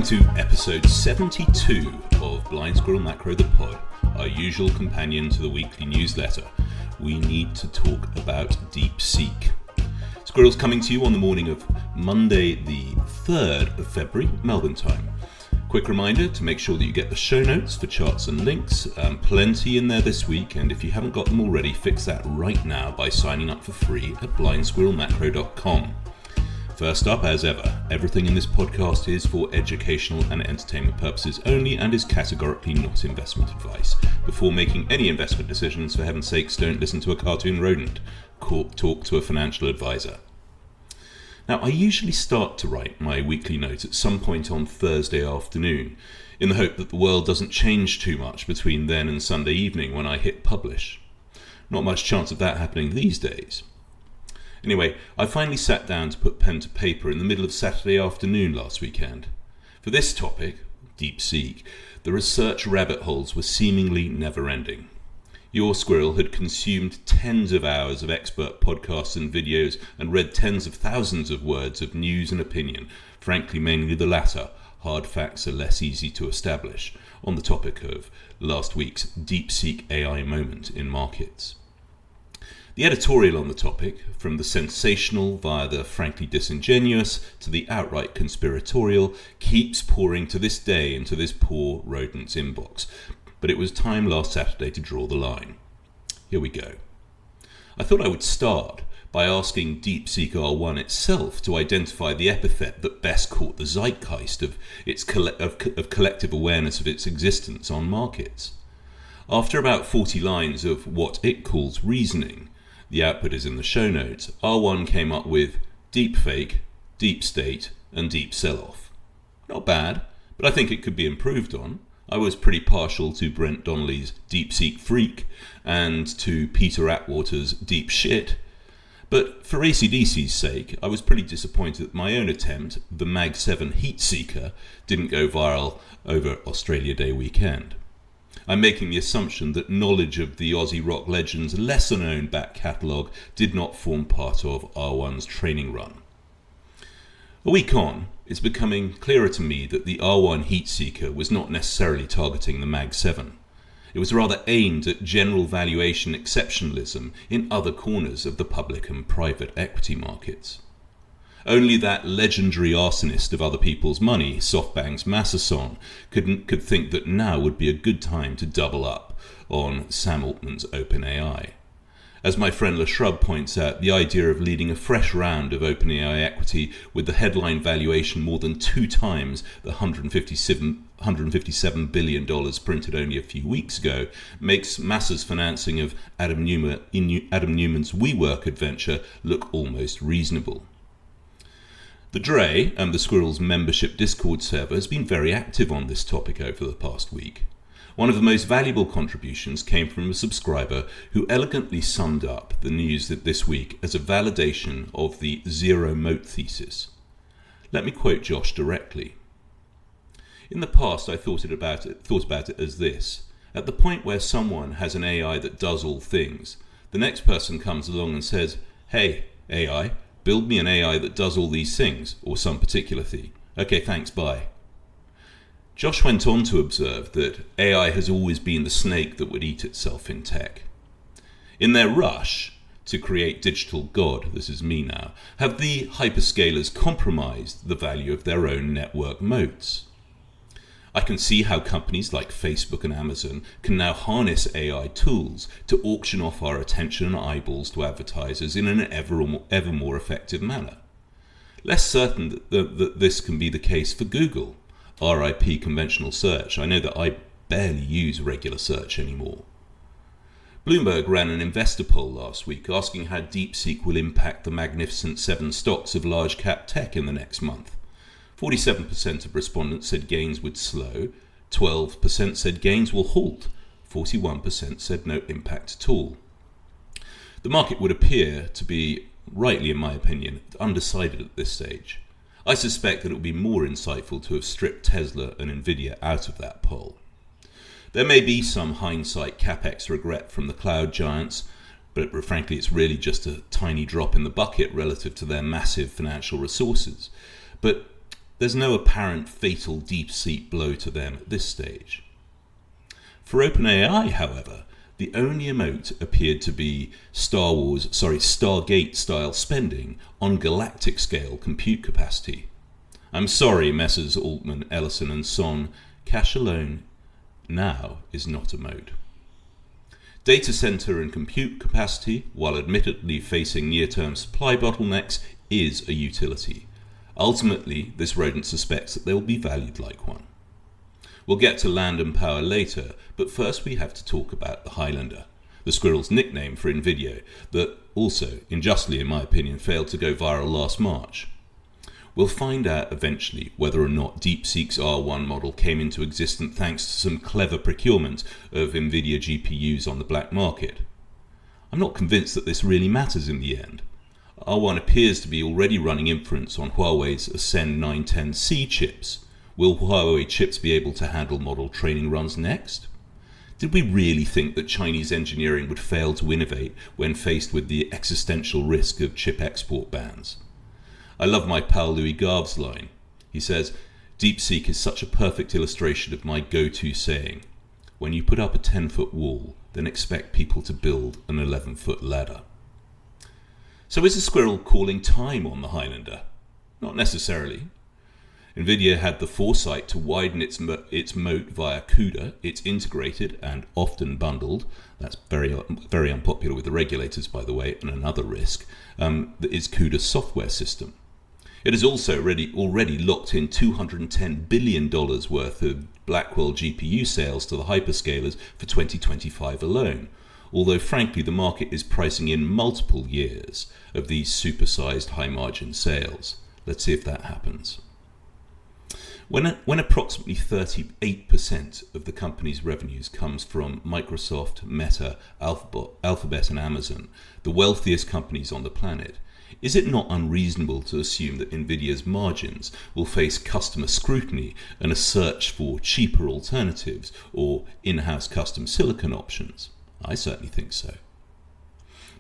to episode 72 of Blind Squirrel Macro the Pod, our usual companion to the weekly newsletter. We need to talk about DeepSeek. Squirrel's coming to you on the morning of Monday the 3rd of February, Melbourne time. Quick reminder to make sure that you get the show notes for charts and links, plenty in there this week, and if you haven't got them already, fix that right now by signing up for free at blindsquirrelmacro.com. First up, as ever, everything in this podcast is for educational and entertainment purposes only and is categorically not investment advice. Before making any investment decisions, for heaven's sakes, don't listen to a cartoon rodent. Talk to a financial advisor. Now, I usually start to write my weekly note at some point on Thursday afternoon, in the hope that the world doesn't change too much between then and Sunday evening when I hit publish. Not much chance of that happening these days. Anyway, I finally sat down to put pen to paper in the middle of Saturday afternoon last weekend. For this topic, DeepSeek, the research rabbit holes were seemingly never-ending. Your squirrel had consumed tens of hours of expert podcasts and videos and read tens of thousands of words of news and opinion, frankly mainly the latter. Hard facts are less easy to establish, on the topic of last week's DeepSeek AI moment in markets. The editorial on the topic, from the sensational via the frankly disingenuous to the outright conspiratorial, keeps pouring to this day into this poor rodent's inbox. But it was time last Saturday to draw the line. Here we go. I thought I would start by asking DeepSeek R1 itself to identify the epithet that best caught the zeitgeist of its collective awareness of its existence on markets. After about 40 lines of what it calls reasoning, the output is in the show notes, R1 came up with deep fake, deep state, and deep sell-off. Not bad, but I think it could be improved on. I was pretty partial to Brent Donnelly's DeepSeek Freak and to Peter Atwater's Deep Shit. But for AC/DC's sake, I was pretty disappointed that my own attempt, the Mag 7 HeatSeeker, didn't go viral over Australia Day weekend. I'm making the assumption that knowledge of the Aussie rock legend's lesser-known back catalogue did not form part of R1's training run. A week on, it's becoming clearer to me that the R1 HeatSeeker was not necessarily targeting the Mag 7. It was rather aimed at general valuation exceptionalism in other corners of the public and private equity markets. Only that legendary arsonist of other people's money, SoftBank's Massason, could think that now would be a good time to double up on Sam Altman's OpenAI. As my friend LaShrub points out, the idea of leading a fresh round of OpenAI equity with the headline valuation more than 2 times the $157 billion printed only a few weeks ago makes Massa's financing of Adam Neumann's WeWork adventure look almost reasonable. The Dre, and the Squirrel's membership Discord server, has been very active on this topic over the past week. One of the most valuable contributions came from a subscriber who elegantly summed up the news this week as a validation of the zero moat thesis. Let me quote Josh directly. In the past, I thought about it as this. At the point where someone has an AI that does all things, the next person comes along and says, "Hey, AI, build me an AI that does all these things, or some particular thing. Okay, thanks, bye." Josh went on to observe that AI has always been the snake that would eat itself in tech. In their rush to create digital god, this is me now, have the hyperscalers compromised the value of their own network moats? I can see how companies like Facebook and Amazon can now harness AI tools to auction off our attention and eyeballs to advertisers in an ever more effective manner. Less certain that this can be the case for Google. RIP conventional search. I know that I barely use regular search anymore. Bloomberg ran an investor poll last week asking how DeepSeek will impact the magnificent 7 stocks of large cap tech in the next month. 47% of respondents said gains would slow, 12% said gains will halt, 41% said no impact at all. The market would appear to be, rightly in my opinion, undecided at this stage. I suspect that it would be more insightful to have stripped Tesla and Nvidia out of that poll. There may be some hindsight capex regret from the cloud giants, but frankly it's really just a tiny drop in the bucket relative to their massive financial resources. But There's no apparent fatal DeepSeek blow to them at this stage. For OpenAI, however, the only moat appeared to be Stargate-style spending on galactic scale compute capacity. I'm sorry, Messrs. Altman, Ellison and Son, cash alone now is not a moat. Data center and compute capacity, while admittedly facing near-term supply bottlenecks, is a utility. Ultimately, this rodent suspects that they will be valued like one. We'll get to land and power later, but first we have to talk about the Highlander, the squirrel's nickname for NVIDIA, that also, unjustly in my opinion, failed to go viral last March. We'll find out eventually whether or not DeepSeek's R1 model came into existence thanks to some clever procurement of NVIDIA GPUs on the black market. I'm not convinced that this really matters in the end. R1 appears to be already running inference on Huawei's Ascend 910C chips. Will Huawei chips be able to handle model training runs next? Did we really think that Chinese engineering would fail to innovate when faced with the existential risk of chip export bans? I love my pal Louis Garve's line. He says, DeepSeek is such a perfect illustration of my go-to saying, when you put up a 10-foot wall, then expect people to build an 11-foot ladder. So is the squirrel calling time on the Highlander? Not necessarily. NVIDIA had the foresight to widen its moat via CUDA. It's integrated and often bundled. That's very unpopular with the regulators, by the way, and another risk. Is CUDA's software system. It has also already locked in $210 billion worth of Blackwell GPU sales to the hyperscalers for 2025 alone. Although frankly the market is pricing in multiple years of these supersized high-margin sales. Let's see if that happens. When approximately 38% of the company's revenues comes from Microsoft, Meta, Alphabet and Amazon, the wealthiest companies on the planet, is it not unreasonable to assume that NVIDIA's margins will face customer scrutiny and a search for cheaper alternatives or in-house custom silicon options? I certainly think so.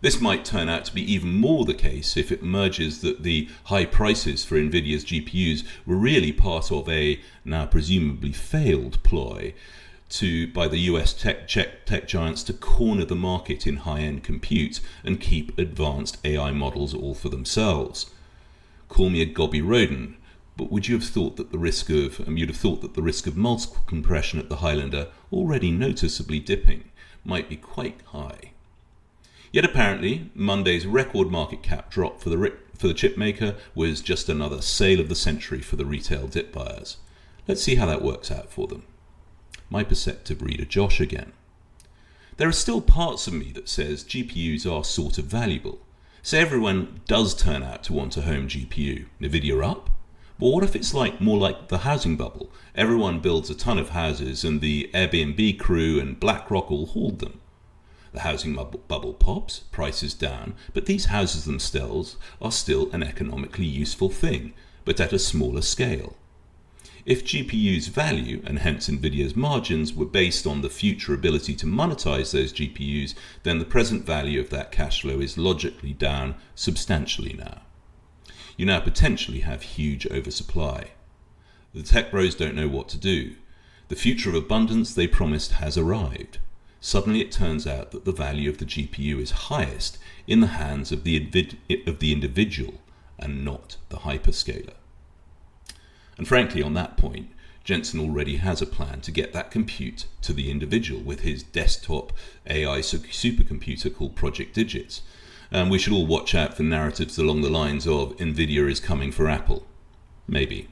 This might turn out to be even more the case if it emerges that the high prices for NVIDIA's GPUs were really part of a, now presumably failed, ploy by the US tech giants to corner the market in high-end compute and keep advanced AI models all for themselves. Call me a gobby rodent, but would you have thought that the risk of multiple compression at the Highlander, already noticeably dipping, might be quite high? Yet apparently, Monday's record market cap drop for the chip maker was just another sale of the century for the retail dip buyers. Let's see how that works out for them. My perceptive reader Josh again. There are still parts of me that says GPUs are sort of valuable. Say everyone does turn out to want a home GPU. NVIDIA up? But what if it's more like the housing bubble? Everyone builds a ton of houses and the Airbnb crew and BlackRock all hoard them. The housing bubble pops, prices down, but these houses themselves are still an economically useful thing, but at a smaller scale. If GPU's value, and hence NVIDIA's margins, were based on the future ability to monetize those GPUs, then the present value of that cash flow is logically down substantially now. You now potentially have huge oversupply. The tech bros don't know what to do. The future of abundance they promised has arrived. Suddenly it turns out that the value of the GPU is highest in the hands of the individual and not the hyperscaler. And frankly, on that point, Jensen already has a plan to get that compute to the individual with his desktop AI supercomputer called Project Digits. And we should all watch out for narratives along the lines of NVIDIA is coming for Apple. Maybe.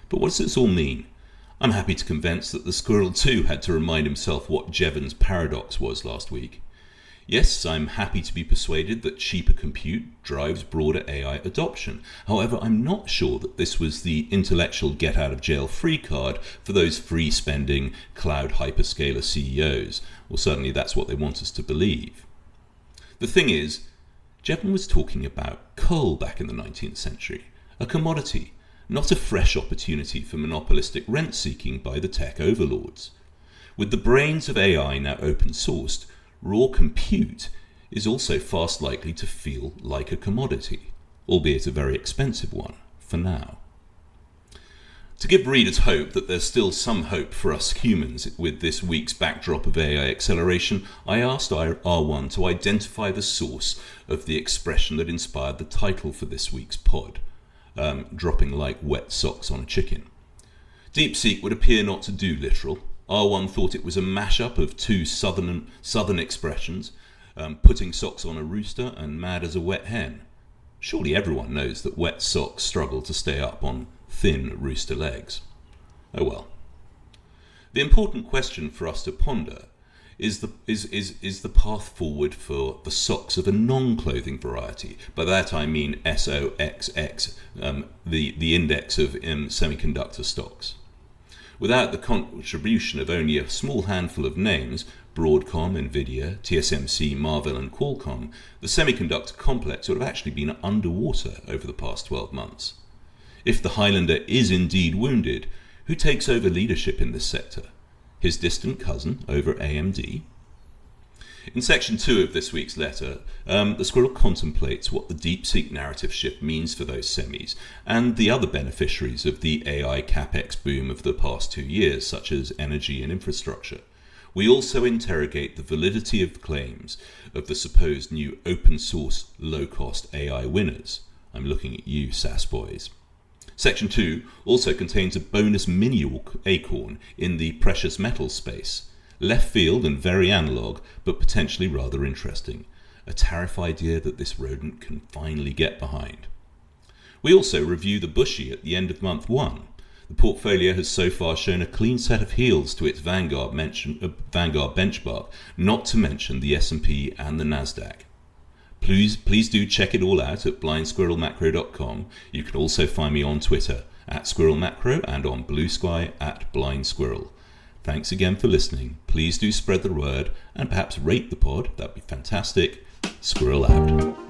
But what does this all mean? I'm happy to confess that the squirrel too had to remind himself what Jevons' paradox was last week. Yes, I'm happy to be persuaded that cheaper compute drives broader AI adoption. However, I'm not sure that this was the intellectual get-out-of-jail-free card for those free-spending cloud hyperscaler CEOs. Well, certainly that's what they want us to believe. The thing is, Jevon was talking about coal back in the 19th century, a commodity, not a fresh opportunity for monopolistic rent-seeking by the tech overlords. With the brains of AI now open-sourced, raw compute is also fast likely to feel like a commodity, albeit a very expensive one, for now. To give readers hope that there's still some hope for us humans with this week's backdrop of AI acceleration, I asked R1 to identify the source of the expression that inspired the title for this week's pod, dropping like wet socks on a chicken. DeepSeek would appear not to do literal. R1 thought it was a mashup of two southern expressions, putting socks on a rooster and mad as a wet hen. Surely everyone knows that wet socks struggle to stay up on thin rooster legs. Oh well. The important question for us to ponder is the path forward for the socks of a non-clothing variety. By that I mean SOXX, the index of semiconductor stocks. Without the contribution of only a small handful of names, Broadcom, Nvidia, TSMC, Marvell and Qualcomm, the semiconductor complex would have actually been underwater over the past 12 months. If the Highlander is indeed wounded, who takes over leadership in this sector? His distant cousin over AMD? In section 2 of this week's letter, the squirrel contemplates what the DeepSeek narrative shift means for those semis and the other beneficiaries of the AI capex boom of the past 2 years, such as energy and infrastructure. We also interrogate the validity of claims of the supposed new open source low-cost AI winners. I'm looking at you, SAS boys. Section 2 also contains a bonus mini acorn in the precious metal space. Left field and very analog, but potentially rather interesting. A tariff idea that this rodent can finally get behind. We also review the Bushy at the end of month 1. The portfolio has so far shown a clean set of heels to its Vanguard benchmark, not to mention the S&P and the Nasdaq. Please do check it all out at blindsquirrelmacro.com. You can also find me on Twitter @squirrelmacro and on Blue Sky @blindsquirrel. Thanks again for listening. Please do spread the word and perhaps rate the pod. That'd be fantastic. Squirrel out.